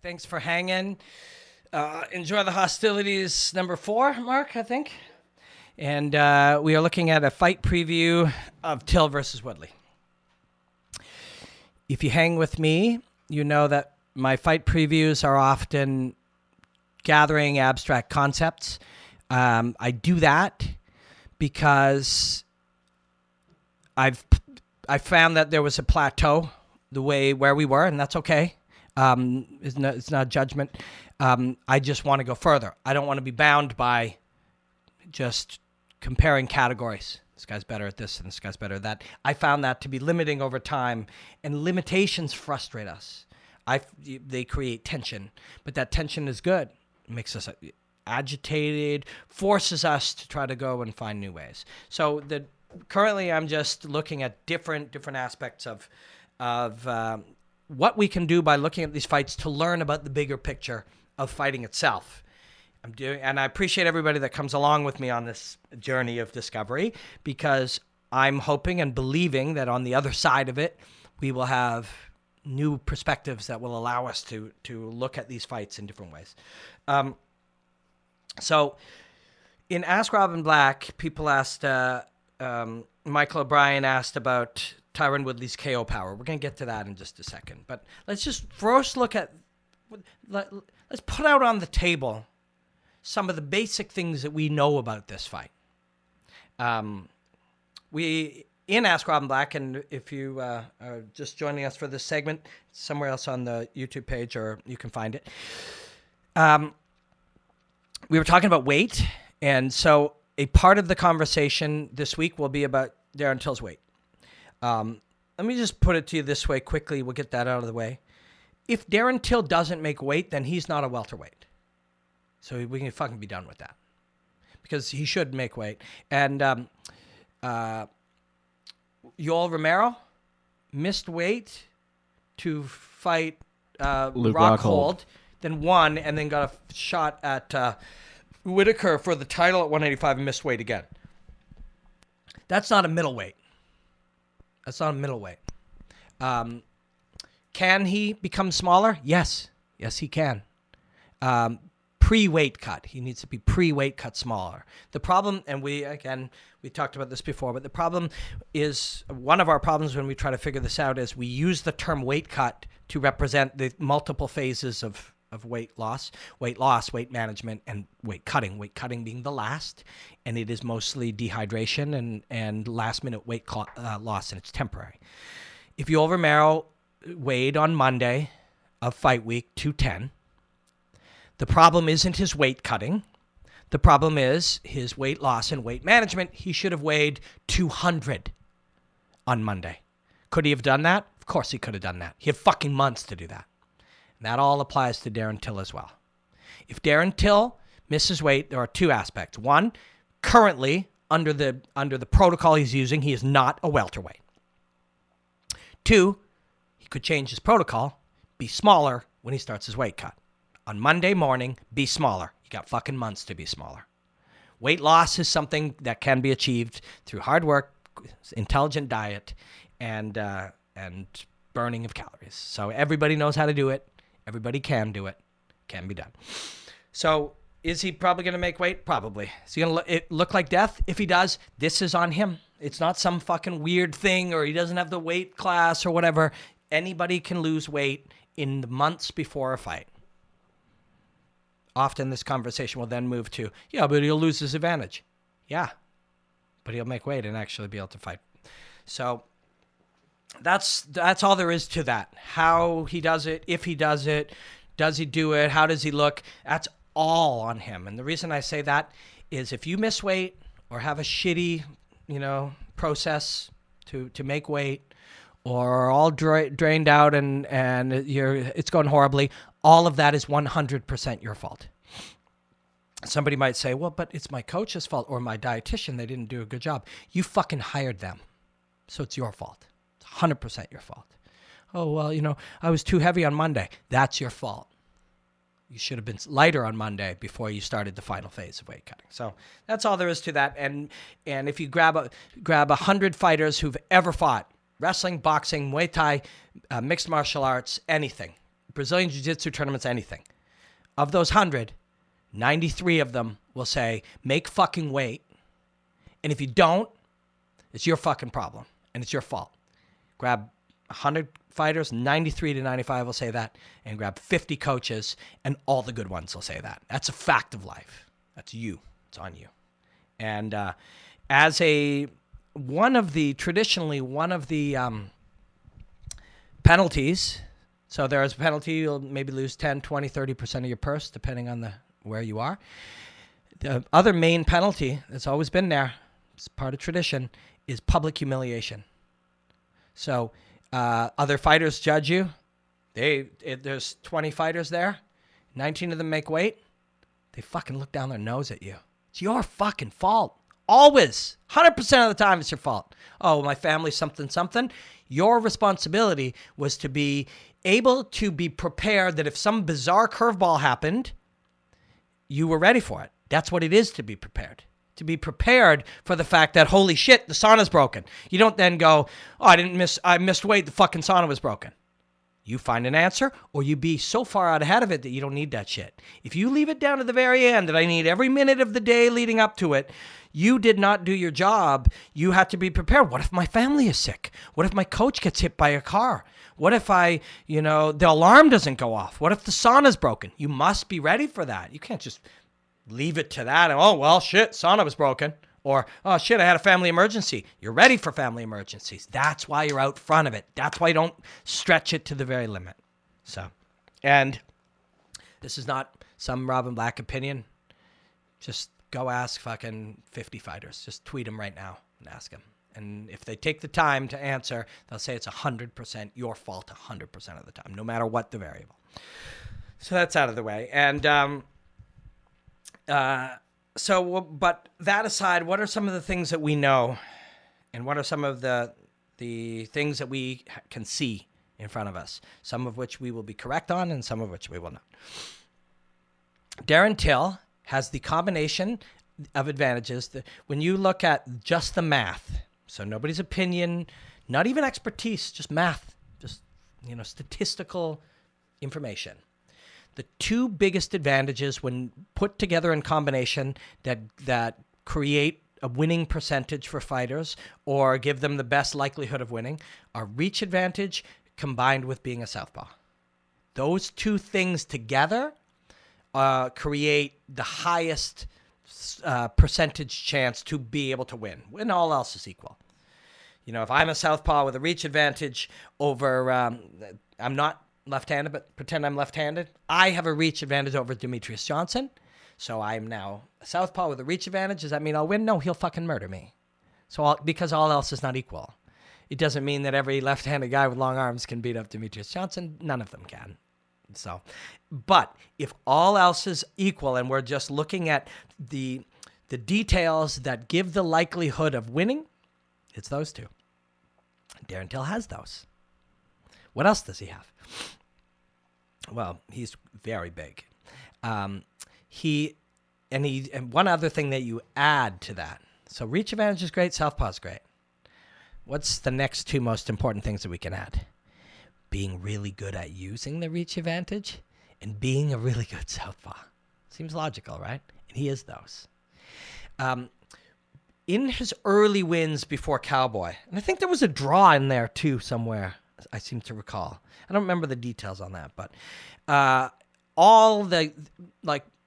Thanks for hanging. Enjoy the Hostilities number 4, Mark, I think. And we are looking at a fight preview of Till versus Woodley. If you hang with me, you know that my fight previews are often gathering abstract concepts. I do that because I found that there was a plateau where we were, and that's okay. It's not judgment. I just want to go further. I don't want to be bound by just comparing categories. This guy's better at this and this guy's better at that. I found that to be limiting over time, and limitations frustrate us. They create tension, but that tension is good. It makes us agitated, forces us to try to go and find new ways. So currently I'm just looking at different aspects of what we can do by looking at these fights to learn about the bigger picture of fighting itself. And I appreciate everybody that comes along with me on this journey of discovery, because I'm hoping and believing that on the other side of it, we will have new perspectives that will allow us to look at these fights in different ways. So in Ask Robin Black, people asked, Michael O'Brien asked about Tyron Woodley's KO power. We're going to get to that in just a second. But let's just first look at, let's put out on the table some of the basic things that we know about this fight. In Ask Robin Black, and if you are just joining us for this segment, it's somewhere else on the YouTube page, or you can find it. We were talking about weight, and so a part of the conversation this week will be about Darren Till's weight. Let me just put it to you this way quickly. We'll get that out of the way. If Darren Till doesn't make weight, then he's not a welterweight. So we can fucking be done with that, because he should make weight. And Yoel Romero missed weight to fight Rockhold, then won, and then got a shot at Whitaker for the title at 185 and missed weight again. That's not a middleweight. Can he become smaller? Yes. Yes, he can. Pre-weight cut. He needs to be pre-weight cut smaller. The problem, and we talked about this before, but the problem is, one of our problems when we try to figure this out is we use the term weight cut to represent the multiple phases of weight loss, weight management, and weight cutting. Weight cutting being the last, and it is mostly dehydration and last-minute weight loss, and it's temporary. If Yoel Romero weighed on Monday of fight week 210, the problem isn't his weight cutting. The problem is his weight loss and weight management. He should have weighed 200 on Monday. Could he have done that? Of course he could have done that. He had fucking months to do that. And that all applies to Darren Till as well. If Darren Till misses weight, there are two aspects. One, currently, under the protocol he's using, he is not a welterweight. Two, he could change his protocol, be smaller when he starts his weight cut. On Monday morning, be smaller. You got fucking months to be smaller. Weight loss is something that can be achieved through hard work, intelligent diet, and burning of calories. So everybody knows how to do it. Everybody can do it. Can be done. So is he probably going to make weight? Probably. Is he going to look like death? If he does, this is on him. It's not some fucking weird thing, or he doesn't have the weight class or whatever. Anybody can lose weight in the months before a fight. Often this conversation will then move to, yeah, but he'll lose his advantage. Yeah, but he'll make weight and actually be able to fight. So that's all there is to that. How he does it, if he does it, does he do it, how does he look? That's all on him. And the reason I say that is if you miss weight or have a shitty, process to make weight, or all drained out and it's going horribly, all of that is 100% your fault. Somebody might say, well, but it's my coach's fault or my dietitian. They didn't do a good job. You fucking hired them. So it's your fault. It's 100% your fault. Oh, well, I was too heavy on Monday. That's your fault. You should have been lighter on Monday before you started the final phase of weight cutting. So that's all there is to that. And if you grab 100 fighters who've ever fought, wrestling, boxing, Muay Thai, mixed martial arts, anything, Brazilian Jiu-Jitsu tournaments, anything. Of those 100, 93 of them will say, make fucking weight. And if you don't, it's your fucking problem. And it's your fault. Grab 100 fighters, 93 to 95 will say that. And grab 50 coaches, and all the good ones will say that. That's a fact of life. That's you. It's on you. And traditionally one of the penalties, so there is a penalty, you'll maybe lose 10, 20, 30% of your purse, depending on where you are. The other main penalty that's always been there, it's part of tradition, is public humiliation. So other fighters judge you. There's 20 fighters there. 19 of them make weight. They fucking look down their nose at you. It's your fucking fault. Always. 100% of the time it's your fault. Oh, my family's something. Your responsibility was to be able to be prepared that if some bizarre curveball happened, you were ready for it. That's what it is to be prepared. To be prepared for the fact that, holy shit, the sauna's broken. You don't then go, oh, I missed weight, the fucking sauna was broken. You find an answer, or you be so far out ahead of it that you don't need that shit. If you leave it down to the very end that I need every minute of the day leading up to it, you did not do your job. You had to be prepared. What if my family is sick? What if my coach gets hit by a car? What if the alarm doesn't go off? What if the sauna's broken? You must be ready for that. You can't just leave it to that. And, oh, well, shit, sauna was broken. Or, oh, shit, I had a family emergency. You're ready for family emergencies. That's why you're out front of it. That's why you don't stretch it to the very limit. So, and this is not some Robin Black opinion. Just go ask fucking 50 fighters. Just tweet them right now and ask them. And if they take the time to answer, they'll say it's 100% your fault 100% of the time, no matter what the variable. So that's out of the way. And, but that aside, what are some of the things that we know, and what are some of the things that we can see in front of us, some of which we will be correct on and some of which we will not? Darren Till has the combination of advantages that when you look at just the math, so nobody's opinion, not even expertise, just math, just, statistical information. The two biggest advantages when put together in combination that create a winning percentage for fighters or give them the best likelihood of winning are reach advantage combined with being a southpaw. Those two things together create the highest percentage chance to be able to win when all else is equal. If I'm a southpaw with a reach advantage over, I'm not left-handed, but pretend I'm left-handed. I have a reach advantage over Demetrius Johnson. So I'm now a southpaw with a reach advantage. Does that mean I'll win? No, he'll fucking murder me. Because all else is not equal. It doesn't mean that every left-handed guy with long arms can beat up Demetrius Johnson. None of them can. But if all else is equal and we're just looking at the details that give the likelihood of winning, it's those two. Darren Till has those. What else does he have? Well, he's very big. And one other thing that you add to that. So reach advantage is great, southpaw is great. What's the next two most important things that we can add? Being really good at using the reach advantage and being a really good southpaw. Seems logical, right? And he is those. In his early wins before Cowboy, and I think there was a draw in there too somewhere, I seem to recall. I don't remember the details on that, but all the,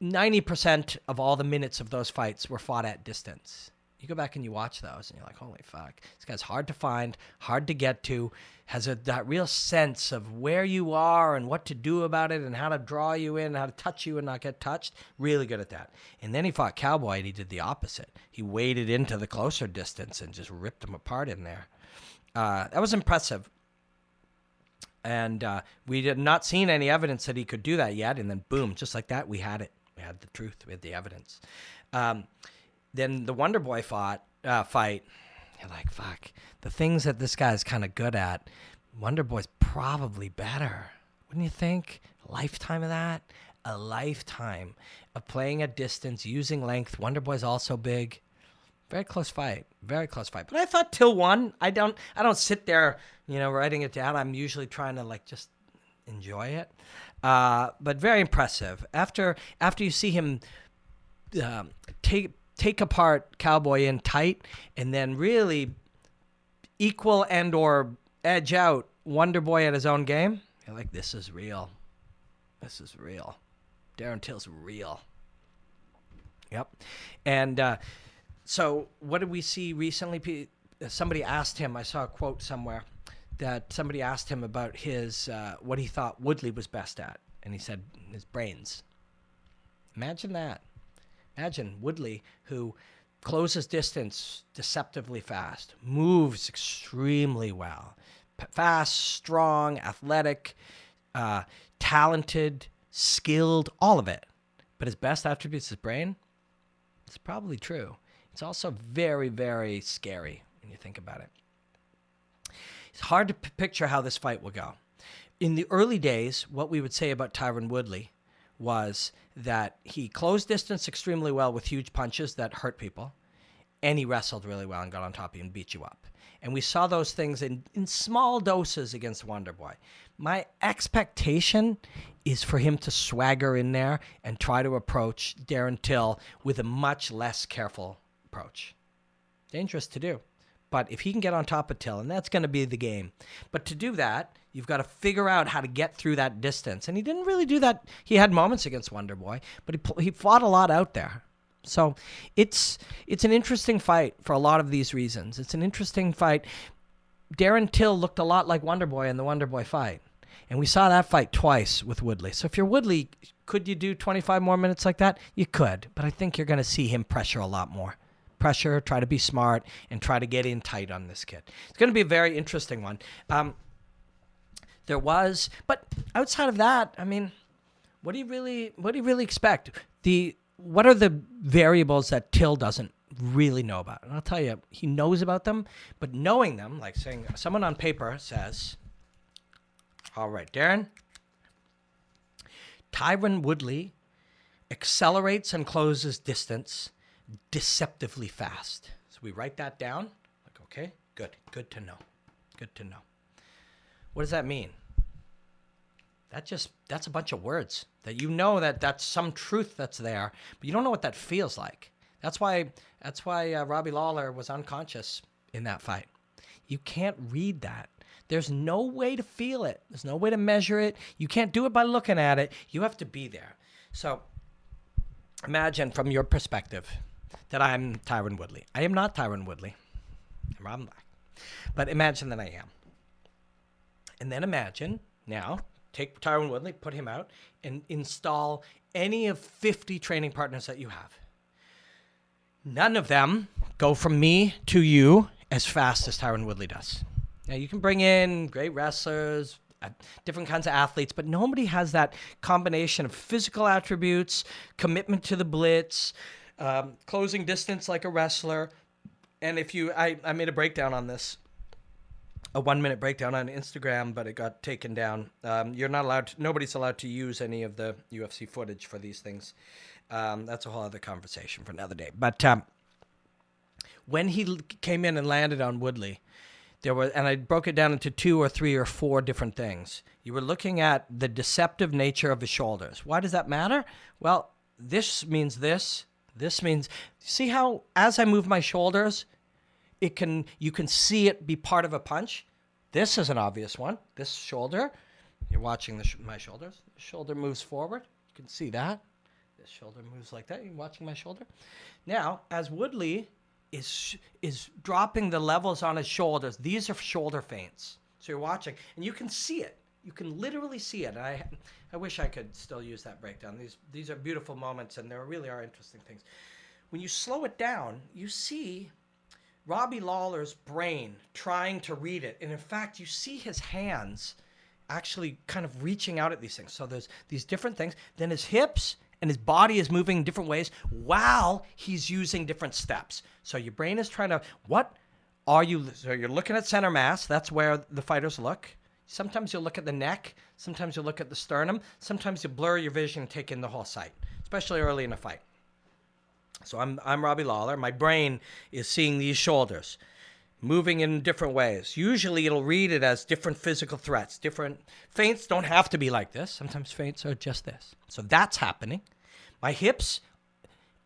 90% of all the minutes of those fights were fought at distance. You go back and you watch those, and you're like, holy fuck. This guy's hard to find, hard to get to, has that real sense of where you are and what to do about it and how to draw you in, how to touch you and not get touched. Really good at that. And then he fought Cowboy, and he did the opposite. He waded into the closer distance and just ripped him apart in there. That was impressive. And we had not seen any evidence that he could do that yet. And then, boom, just like that, we had it. We had the truth. We had the evidence. Then the Wonder Boy fight, you're like, fuck. The things that this guy's kind of good at, Wonder Boy's probably better. Wouldn't you think? A lifetime of that? A lifetime of playing at distance, using length. Wonder Boy's also big. Very close fight. Very close fight. But I thought Till won. I don't sit there, writing it down. I'm usually trying to just enjoy it. But very impressive. After you see him take apart Cowboy in tight and then really equal and or edge out Wonder Boy at his own game, you're like, this is real. This is real. Darren Till's real. Yep. And so what did we see recently? Somebody asked him, I saw a quote somewhere, that somebody asked him about his what he thought Woodley was best at. And he said his brains. Imagine that. Imagine Woodley, who closes distance deceptively fast, moves extremely well, fast, strong, athletic, talented, skilled, all of it. But his best attribute is his brain. It's probably true. It's also very, very scary when you think about it. It's hard to picture how this fight will go. In the early days, what we would say about Tyron Woodley was that he closed distance extremely well with huge punches that hurt people, and he wrestled really well and got on top of you and beat you up. And we saw those things in small doses against Wonder Boy. My expectation is for him to swagger in there and try to approach Darren Till with a much less careful approach. Dangerous to do. But if he can get on top of Till, and that's going to be the game. But to do that, you've got to figure out how to get through that distance. And he didn't really do that. He had moments against Wonder Boy, but he fought a lot out there. So it's an interesting fight for a lot of these reasons. It's an interesting fight. Darren Till looked a lot like Wonder Boy in the Wonder Boy fight. And we saw that fight twice with Woodley. So if you're Woodley, could you do 25 more minutes like that? You could. But I think you're going to see him pressure a lot more. Pressure, try to be smart, and try to get in tight on this kid. It's going to be a very interesting one. But outside of that, I mean, what do you really expect? What are the variables that Till doesn't really know about? And I'll tell you, he knows about them, but knowing them, like saying someone on paper says, all right, Darren, Tyron Woodley accelerates and closes distance deceptively fast. So we write that down. Like, okay, good to know. Good to know. What does that mean? That's a bunch of words that you know that's some truth that's there, but you don't know what that feels like. That's why Robbie Lawler was unconscious in that fight. You can't read that. There's no way to feel it. There's no way to measure it. You can't do it by looking at it. You have to be there. So imagine from your perspective that I'm Tyron Woodley. I am not Tyron Woodley. I'm Robin Black. But imagine that I am. And then imagine now, take Tyron Woodley, put him out, and install any of 50 training partners that you have. None of them go from me to you as fast as Tyron Woodley does. Now, you can bring in great wrestlers, different kinds of athletes, but nobody has that combination of physical attributes, commitment to the blitz, closing distance like a wrestler. And I made a breakdown on this, a 1-minute breakdown on Instagram, but it got taken down. Nobody's allowed to use any of the UFC footage for these things. That's a whole other conversation for another day. But when he came in and landed on Woodley, and I broke it down into 2 or 3 or 4 different things. You were looking at the deceptive nature of his shoulders. Why does that matter? Well, this means this. This means, see how as I move my shoulders, you can see it be part of a punch. This is an obvious one. This shoulder, you're watching my shoulders. The shoulder moves forward. You can see that. This shoulder moves like that. You're watching my shoulder. Now, as Woodley is dropping the levels on his shoulders. These are shoulder feints. So you're watching, and you can see it. You can literally see it. And I wish I could still use that breakdown. These are beautiful moments, and there really are interesting things. When you slow it down, you see Robbie Lawler's brain trying to read it. And in fact, you see his hands actually kind of reaching out at these things. So there's these different things. Then his hips and his body is moving in different ways while he's using different steps. So your brain is trying to, so you're looking at center mass. That's where the fighters look. Sometimes you'll look at the neck. Sometimes you'll look at the sternum. Sometimes you blur your vision and take in the whole sight, especially early in a fight. So I'm Robbie Lawler. My brain is seeing these shoulders. moving in different ways. Usually it'll read it as different physical threats. Different feints don't have to be like this. Sometimes feints are just this. So that's happening. My hips,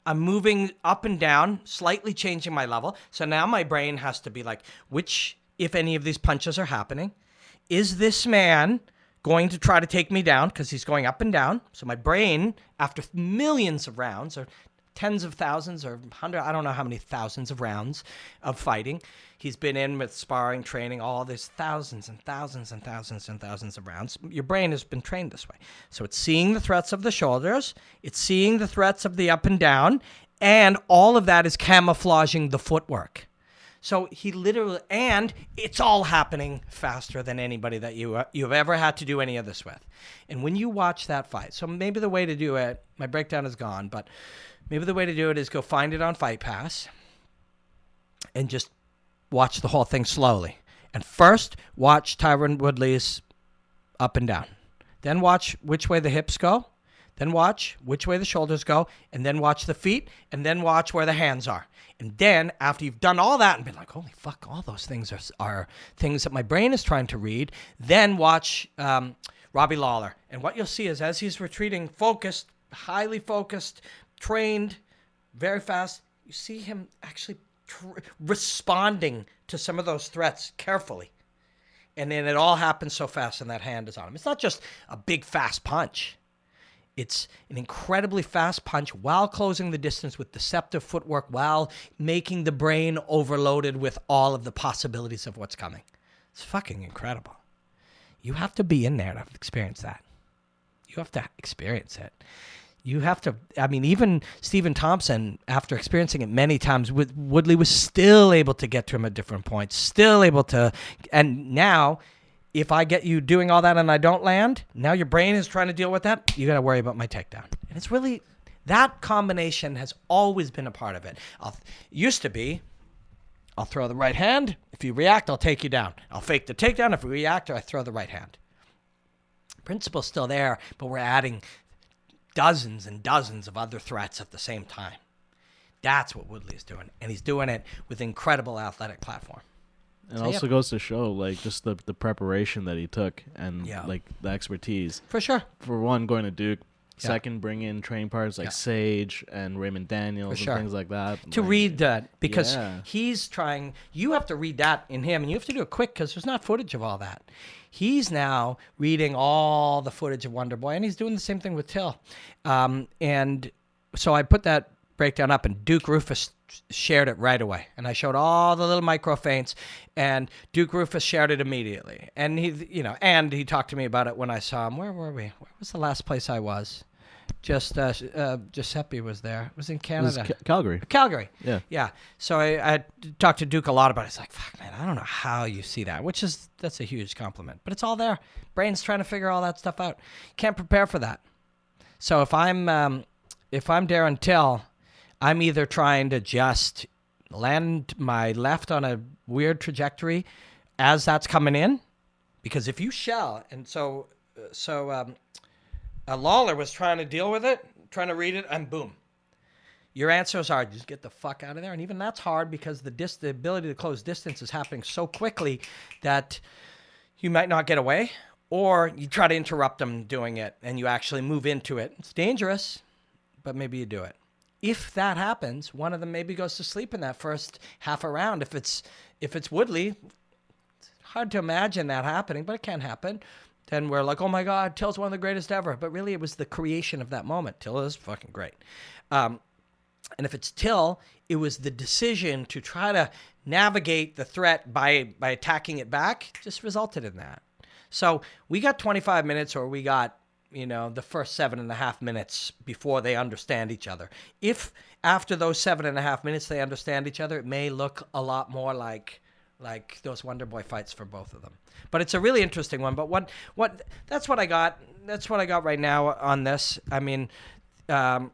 I'm moving up and down, slightly changing my level. So now my brain has to be like, which, if any of these punches are happening, is this man going to try to take me down? Because he's going up and down. So my brain, after millions of rounds, or tens of thousands, or I don't know how many thousands of rounds of fighting, he's been in with sparring, training, all this thousands and thousands and thousands and thousands of rounds. Your brain has been trained this way. So it's seeing the threats of the shoulders, it's seeing the threats of the up and down, and all of that is camouflaging the footwork. So he literally, and it's all happening faster than anybody that you've ever had to do any of this with. And when you watch that fight, so maybe the way to do it, my breakdown is gone, but maybe the way to do it is go find it on Fight Pass and just watch the whole thing slowly. And first, watch Tyron Woodley's up and down. Then watch which way the hips go. Then watch which way the shoulders go. And then watch the feet. And then watch where the hands are. And then, after you've done all that and been like, holy fuck, all those things are things that my brain is trying to read, then watch Robbie Lawler. And what you'll see is as he's retreating, focused, highly focused, trained, very fast, you see him actually responding to some of those threats carefully. And then it all happens so fast and that hand is on him. It's not just a big, fast punch. It's an incredibly fast punch while closing the distance with deceptive footwork, while making the brain overloaded with all of the possibilities of what's coming. It's fucking incredible. You have to be in there to experience that. You have to experience it. You have to, I mean, even Stephen Thompson, after experiencing it many times, Woodley was still able to get to him at different points, still able to, and now, if I get you doing all that and I don't land, now your brain is trying to deal with that, you got to worry about my takedown. And it's really, that combination has always been a part of it. Used to be, I'll throw the right hand. If you react, I'll take you down. I'll fake the takedown. If you react, I throw the right hand. Principle's still there, but we're adding dozens and dozens of other threats at the same time. That's what Woodley's doing. And he's doing it with incredible athletic platform. And also goes to show, like, just the preparation that he took and, Yeah. like, the expertise. For sure. For one, going to Duke. Yeah. Second, bring in training partners like Sage and Raymond Daniels sure. and things like that. To like, read that, because Yeah. he's trying, you have to read that in him, and you have to do it quick because there's not footage of all that. He's now reading all the footage of Wonder Boy, and he's doing the same thing with Till. And so I put that breakdown up, and Duke Rufus shared it right away. And I showed all the little micro feints, and Duke Rufus shared it immediately. And he talked to me about it when I saw him. Where were we? Where was the last place I was? Just Giuseppe was there. It was in Canada. It was Calgary. Calgary. Yeah. Yeah. So I talked to Duke a lot about it. It's like, fuck, man, I don't know how you see that, that's a huge compliment. But it's all there. Brain's trying to figure all that stuff out. Can't prepare for that. So if I'm Darren Till, I'm either trying to just land my left on a weird trajectory as that's coming in, because if you shell, and so Lawler was trying to deal with it, trying to read it, and boom. Your answers are just get the fuck out of there. And even that's hard because the ability to close distance is happening so quickly that you might not get away, or you try to interrupt them doing it and you actually move into it. It's dangerous, but maybe you do it. If that happens, one of them maybe goes to sleep in that first half a round. If it's Woodley, it's hard to imagine that happening, but it can happen. Then we're like, oh my God, Till's one of the greatest ever. But really, it was the creation of that moment. Till is fucking great. And if it's Till, it was the decision to try to navigate the threat by attacking it back, just resulted in that. So we got 25 minutes, or we got the first 7.5 minutes before they understand each other. If after those 7.5 minutes they understand each other, it may look a lot more like those Wonder Boy fights for both of them. But it's a really interesting one. But what that's what I got. That's what I got right now on this. I mean, and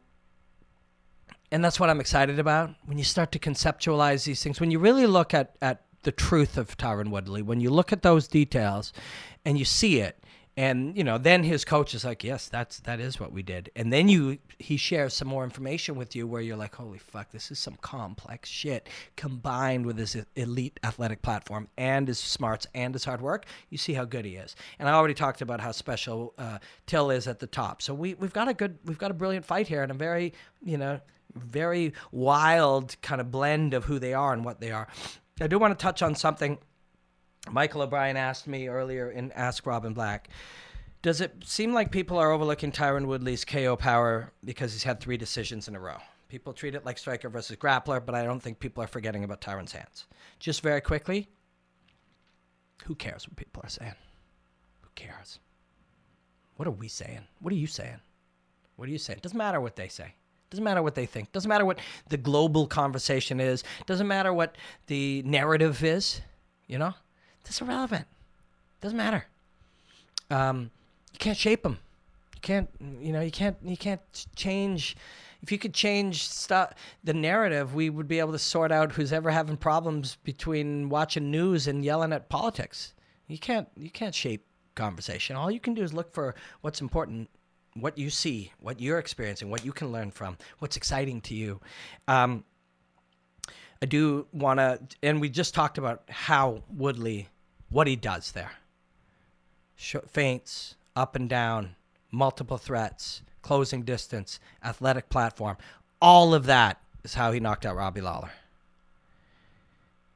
that's what I'm excited about. When you start to conceptualize these things, when you really look at the truth of Tyron Woodley, when you look at those details and you see it, And, then his coach is like, yes, that is what we did. And then he shares some more information with you where you're like, holy fuck, this is some complex shit combined with his elite athletic platform and his smarts and his hard work. You see how good he is. And I already talked about how special Till is at the top. So we've got a brilliant fight here and a very, very wild kind of blend of who they are and what they are. I do want to touch on something Michael O'Brien asked me earlier in Ask Robin Black. Does it seem like people are overlooking Tyron Woodley's KO power because he's had 3 decisions in a row? People treat it like striker versus grappler, but I don't think people are forgetting about Tyron's hands. Just very quickly, who cares what people are saying? Who cares? What are we saying? What are you saying? What are you saying? Doesn't matter what they say. Doesn't matter what they think. Doesn't matter what the global conversation is. Doesn't matter what the narrative is. It's irrelevant. Doesn't matter. You can't shape them. You can't. You can't change. If you could change the narrative, we would be able to sort out who's ever having problems between watching news and yelling at politics. You can't shape conversation. All you can do is look for what's important, what you see, what you're experiencing, what you can learn from, what's exciting to you. I do want to, and we just talked about how Woodley, what he does there. Feints, up and down, multiple threats, closing distance, athletic platform. All of that is how he knocked out Robbie Lawler.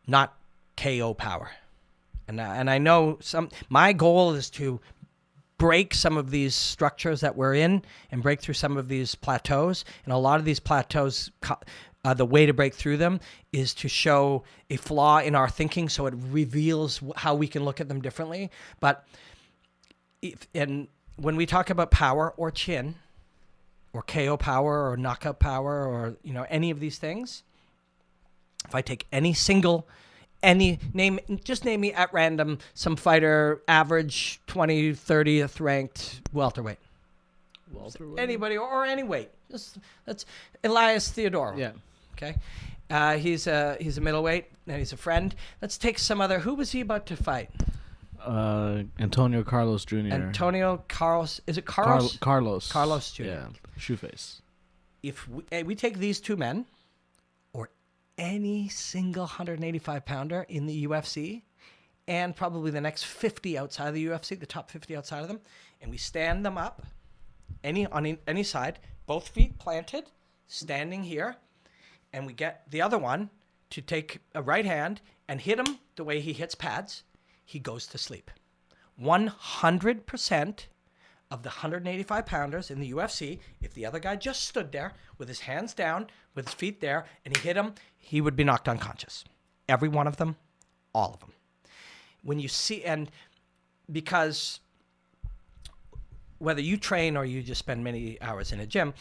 Not KO power. And I know my goal is to break some of these structures that we're in and break through some of these plateaus. And a lot of these plateaus, the way to break through them is to show a flaw in our thinking so it reveals how we can look at them differently. But when we talk about power or chin or KO power or knockout power or any of these things, if I take just name me at random some fighter average 20, 30th ranked welterweight. Anybody or any weight. That's Elias Theodorou. Yeah. Okay. He's a middleweight and he's a friend. Let's take some other. Who was he about to fight? Antonio Carlos Jr. Antonio Carlos. Is it Carlos? Carlos. Carlos Jr. Yeah. Shoeface. If we take these two men, or any single 185 pounder in the UFC, and probably the next 50 outside of the UFC, the top 50 outside of them, and we stand them up, on any side, both feet planted, standing here, and we get the other one to take a right hand and hit him the way he hits pads, he goes to sleep. 100% of the 185 pounders in the UFC, if the other guy just stood there with his hands down, with his feet there, and he hit him, he would be knocked unconscious. Every one of them, all of them. When you see, and because whether you train or you just spend many hours in a gym,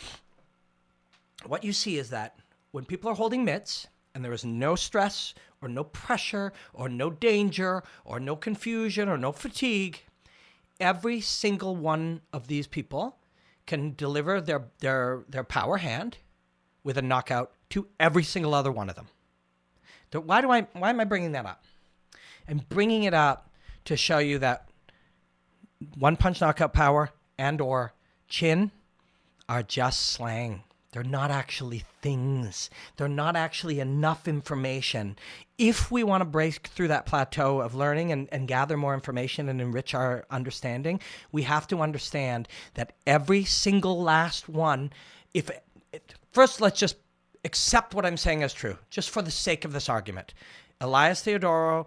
what you see is that when people are holding mitts and there is no stress or no pressure or no danger or no confusion or no fatigue, every single one of these people can deliver their power hand with a knockout to every single other one of them. So why am I bringing that up? I'm bringing it up to show you that one punch knockout power and or chin are just slang. They're not actually things. They're not actually enough information. If we want to break through that plateau of learning and gather more information and enrich our understanding, we have to understand that every single last one, first let's just accept what I'm saying as true, just for the sake of this argument. Elias Theodorou,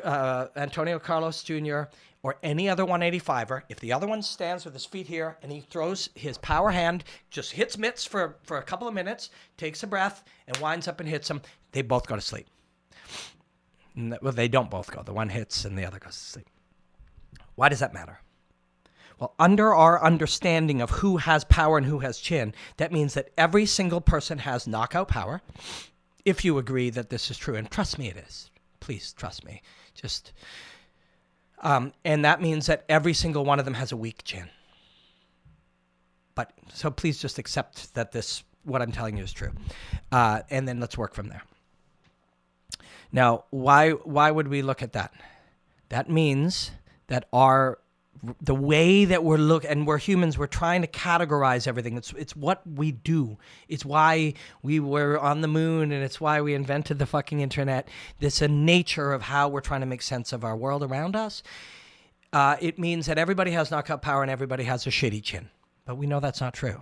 Antonio Carlos Jr., or any other 185er, if the other one stands with his feet here and he throws his power hand, just hits mitts for a couple of minutes, takes a breath, and winds up and hits him, they both go to sleep. Well, they don't both go. The one hits and the other goes to sleep. Why does that matter? Well, under our understanding of who has power and who has chin, that means that every single person has knockout power, if you agree that this is true. And trust me, it is. Please trust me. And that means that every single one of them has a weak chin. So please just accept that what I'm telling you is true. And then let's work from there. Now, why would we look at that? That means that our the way that we're humans, we're trying to categorize everything. It's what we do. It's why we were on the moon, and it's why we invented the fucking internet. It's a nature of how we're trying to make sense of our world around us. It means that everybody has knockout power and everybody has a shitty chin. But we know that's not true.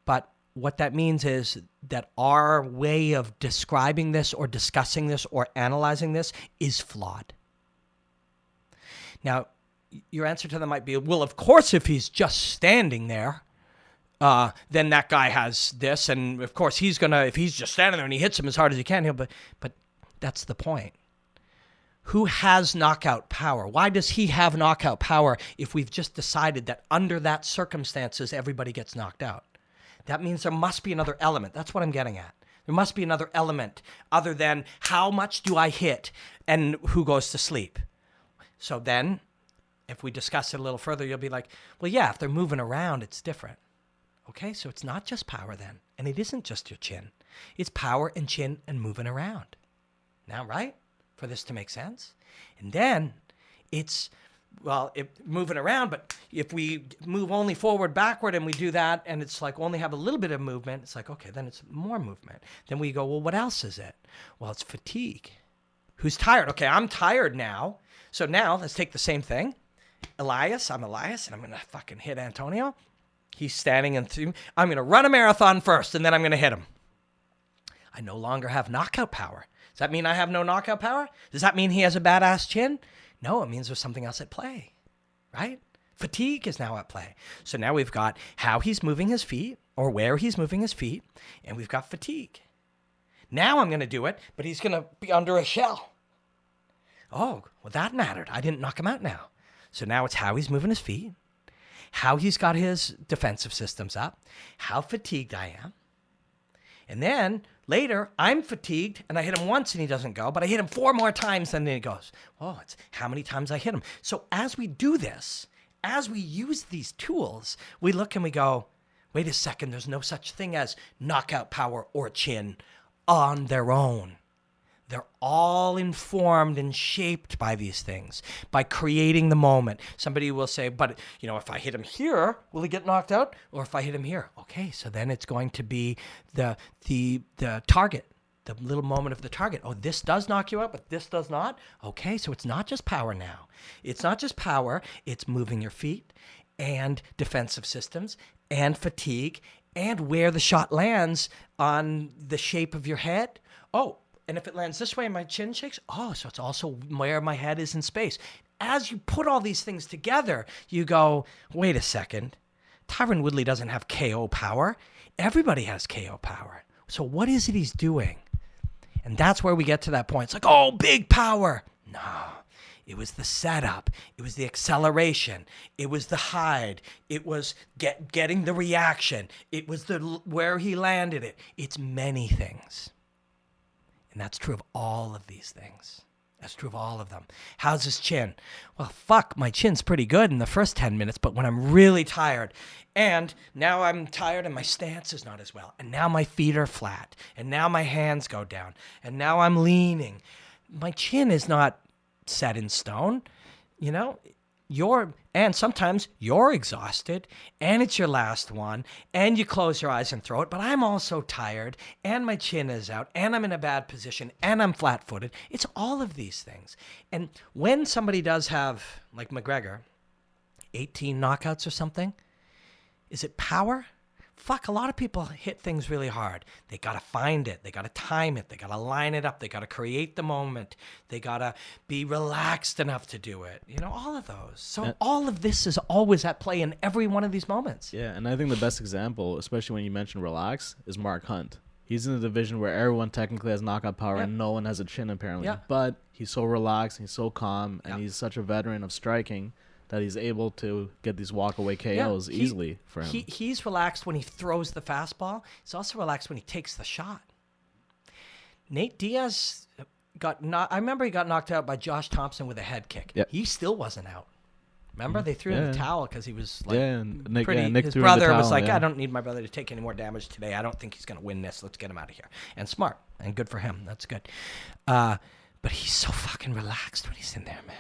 But what that means is that our way of describing this or discussing this or analyzing this is flawed. Now, your answer to that might be, well, of course, if he's just standing there, then that guy has this. And of course, if he's just standing there and he hits him as hard as he can, but that's the point. Who has knockout power? Why does he have knockout power if we've just decided that under that circumstances, everybody gets knocked out? That means there must be another element. That's what I'm getting at. There must be another element other than how much do I hit and who goes to sleep. So then, if we discuss it a little further, you'll be like, well, yeah, if they're moving around, it's different. Okay, so it's not just power then. And it isn't just your chin. It's power and chin and moving around. Now, right? For this to make sense. And then it's, moving around, but if we move only forward, backward, and we do that, and it's like only have a little bit of movement, it's like, okay, then it's more movement. Then we go, well, what else is it? Well, it's fatigue. Who's tired? Okay, I'm tired now. So now let's take the same thing. I'm Elias, and I'm going to fucking hit Antonio. He's standing in through. I'm going to run a marathon first, and then I'm going to hit him. I no longer have knockout power. Does that mean I have no knockout power? Does that mean he has a badass chin? No, it means there's something else at play, right? Fatigue is now at play. So now we've got how he's moving his feet or where he's moving his feet, and we've got fatigue. Now I'm going to do it, but he's going to be under a shell. Oh, well, that mattered. I didn't knock him out now. So now it's how he's moving his feet, how he's got his defensive systems up, how fatigued I am. And then later, I'm fatigued, and I hit him once, and he doesn't go, but I hit him 4 more times, and then he goes. Oh, it's how many times I hit him. So as we do this, as we use these tools, we look and we go, wait a second, there's no such thing as knockout power or chin on their own. They're all informed and shaped by these things, by creating the moment. Somebody will say, but, if I hit him here, will he get knocked out? Or if I hit him here? Okay, so then it's going to be the target, the little moment of the target. Oh, this does knock you out, but this does not? Okay, so it's not just power now. It's not just power. It's moving your feet and defensive systems and fatigue and where the shot lands on the shape of your head. Oh, and if it lands this way and my chin shakes, so it's also where my head is in space. As you put all these things together, you go, wait a second. Tyron Woodley doesn't have KO power. Everybody has KO power. So what is it he's doing? And that's where we get to that point. It's like, oh, big power. No, it was the setup. It was the acceleration. It was the hide. It was getting the reaction. It was where he landed it. It's many things. And that's true of all of these things. That's true of all of them. How's his chin? Well, fuck, my chin's pretty good in the first 10 minutes, but when I'm really tired, and now I'm tired and my stance is not as well, and now my feet are flat, and now my hands go down, and now I'm leaning, my chin is not set in stone, and sometimes you're exhausted, and it's your last one, and you close your eyes and throw it, but I'm also tired, and my chin is out, and I'm in a bad position, and I'm flat-footed. It's all of these things. And when somebody does have, like McGregor, 18 knockouts or something, is it power? Fuck, a lot of people hit things really hard. They got to find it. They got to time it. They got to line it up. They got to create the moment. They got to be relaxed enough to do it. All of those. So all of this is always at play in every one of these moments. Yeah, and I think the best example, especially when you mention relax, is Mark Hunt. He's in a division where everyone technically has knockout power and no one has a chin apparently. Yeah. But he's so relaxed, he's so calm, and he's such a veteran of striking that he's able to get these walk-away KOs easily for him. He's relaxed when he throws the fastball. He's also relaxed when he takes the shot. Nate Diaz I remember he got knocked out by Josh Thompson with a head kick. Yep. He still wasn't out. Remember? They threw in the towel because he was like Nick his brother was like, I don't need my brother to take any more damage today. I don't think he's going to win this. Let's get him out of here. And smart. And good for him. That's good. But he's so fucking relaxed when he's in there, man.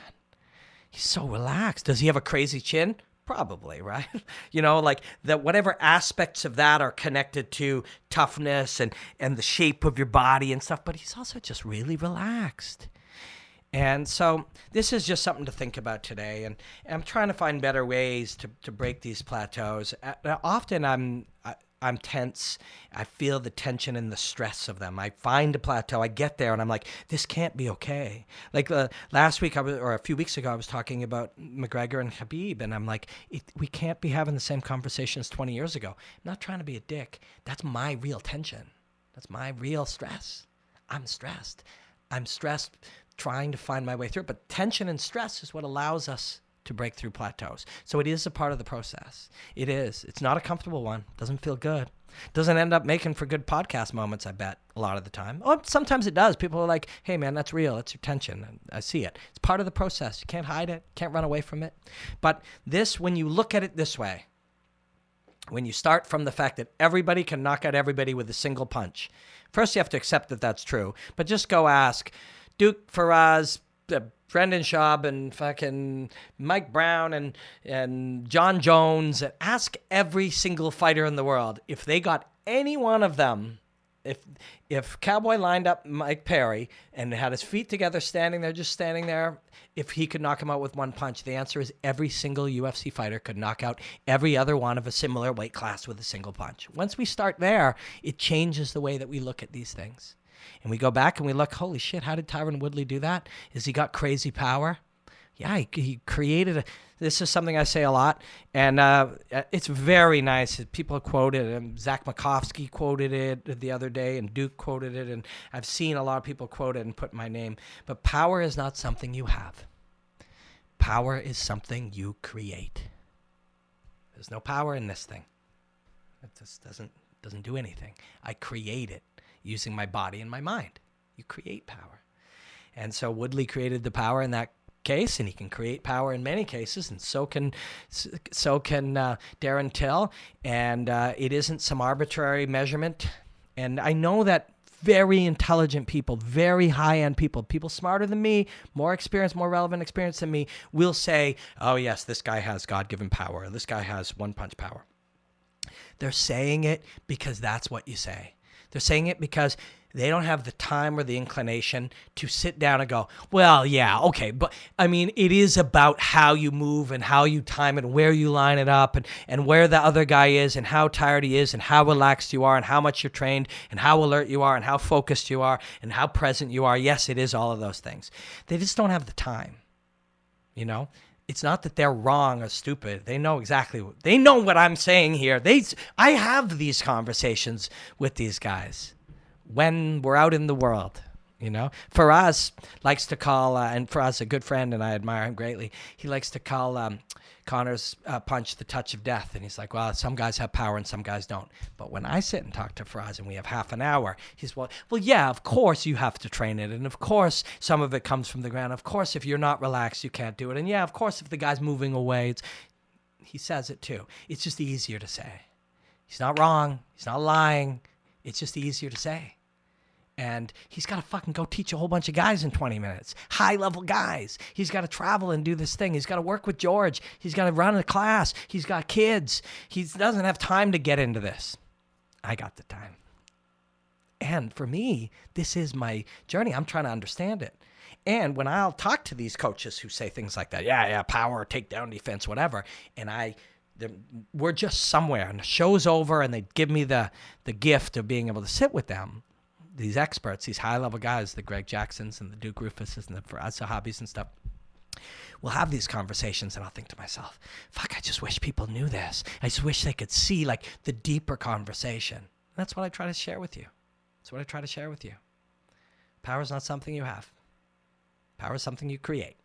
He's so relaxed. Does he have a crazy chin? Probably, right? Like that whatever aspects of that are connected to toughness and the shape of your body and stuff, but he's also just really relaxed. And so this is just something to think about today. And I'm trying to find better ways to break these plateaus. Often I'm tense. I feel the tension and the stress of them. I find a plateau. I get there and I'm like, this can't be okay. Like last week or a few weeks ago, I was talking about McGregor and Khabib, and I'm like, we can't be having the same conversations 20 years ago. I'm not trying to be a dick. That's my real tension. That's my real stress. I'm stressed trying to find my way through it. But tension and stress is what allows us to break through plateaus. So it is a part of the process. It is. It's not a comfortable one. Doesn't feel good. Doesn't end up making for good podcast moments, I bet, a lot of the time. Oh, sometimes it does. People are like, hey, man, that's real. That's your tension. And I see it. It's part of the process. You can't hide it. Can't run away from it. But this, when you look at it this way, when you start from the fact that everybody can knock out everybody with a single punch, first you have to accept that that's true. But just go ask Duke, Faraz, Brendan Schaub, and fucking Mike Brown and John Jones, and ask every single fighter in the world if they got any one of them. If Cowboy lined up Mike Perry and had his feet together, standing there, if he could knock him out with one punch, the answer is every single UFC fighter could knock out every other one of a similar weight class with a single punch. Once we start there, it changes the way that we look at these things. And we go back and we look, holy shit, how did Tyron Woodley do that? Is he got crazy power? Yeah, he created this is something I say a lot, and it's very nice. People quote it, and Zach Makovsky quoted it the other day, and Duke quoted it, and I've seen a lot of people quote it and put my name. But power is not something you have. Power is something you create. There's no power in this thing. It just doesn't do anything. I create it using my body and my mind. You create power. And so Woodley created the power in that case, and he can create power in many cases, and so can Darren Till, and it isn't some arbitrary measurement. And I know that very intelligent people, very high-end people smarter than me, more experienced, more relevant experience than me, will say, oh yes, this guy has God-given power, or this guy has one-punch power. They're saying it because that's what you say. They're saying it because they don't have the time or the inclination to sit down and go, well, yeah, okay. But I mean, it is about how you move and how you time it and where you line it up and where the other guy is and how tired he is and how relaxed you are and how much you're trained and how alert you are and how focused you are and how present you are. Yes, it is all of those things. They just don't have the time, you know? It's not that they're wrong or stupid. They know exactly they know what I'm saying here. I have these conversations with these guys when we're out in the world, you know. Faraz likes to call, and Faraz, a good friend, and I admire him greatly. He likes to call Connor's punch the touch of death, and he's like, well, some guys have power and some guys don't. But when I sit and talk to Faraz and we have half an hour, he's well, yeah, of course you have to train it, and of course some of it comes from the ground. Of course, if you're not relaxed, you can't do it, and yeah, of course, if the guy's moving away, he says it too. It's just easier to say. He's not wrong. He's not lying. It's just easier to say. And he's got to fucking go teach a whole bunch of guys in 20 minutes. High-level guys. He's got to travel and do this thing. He's got to work with George. He's got to run a class. He's got kids. He doesn't have time to get into this. I got the time. And for me, this is my journey. I'm trying to understand it. And when I'll talk to these coaches who say things like that, yeah, power, takedown defense, whatever, and we're just somewhere, and the show's over, and they give me the gift of being able to sit with them, these experts, these high-level guys, the Greg Jacksons and the Duke Rufuses and the Faraz Sahabis and stuff, we'll have these conversations, and I'll think to myself, fuck, I just wish people knew this. I just wish they could see, like, the deeper conversation. And that's what I try to share with you. That's what I try to share with you. Power is not something you have. Power is something you create.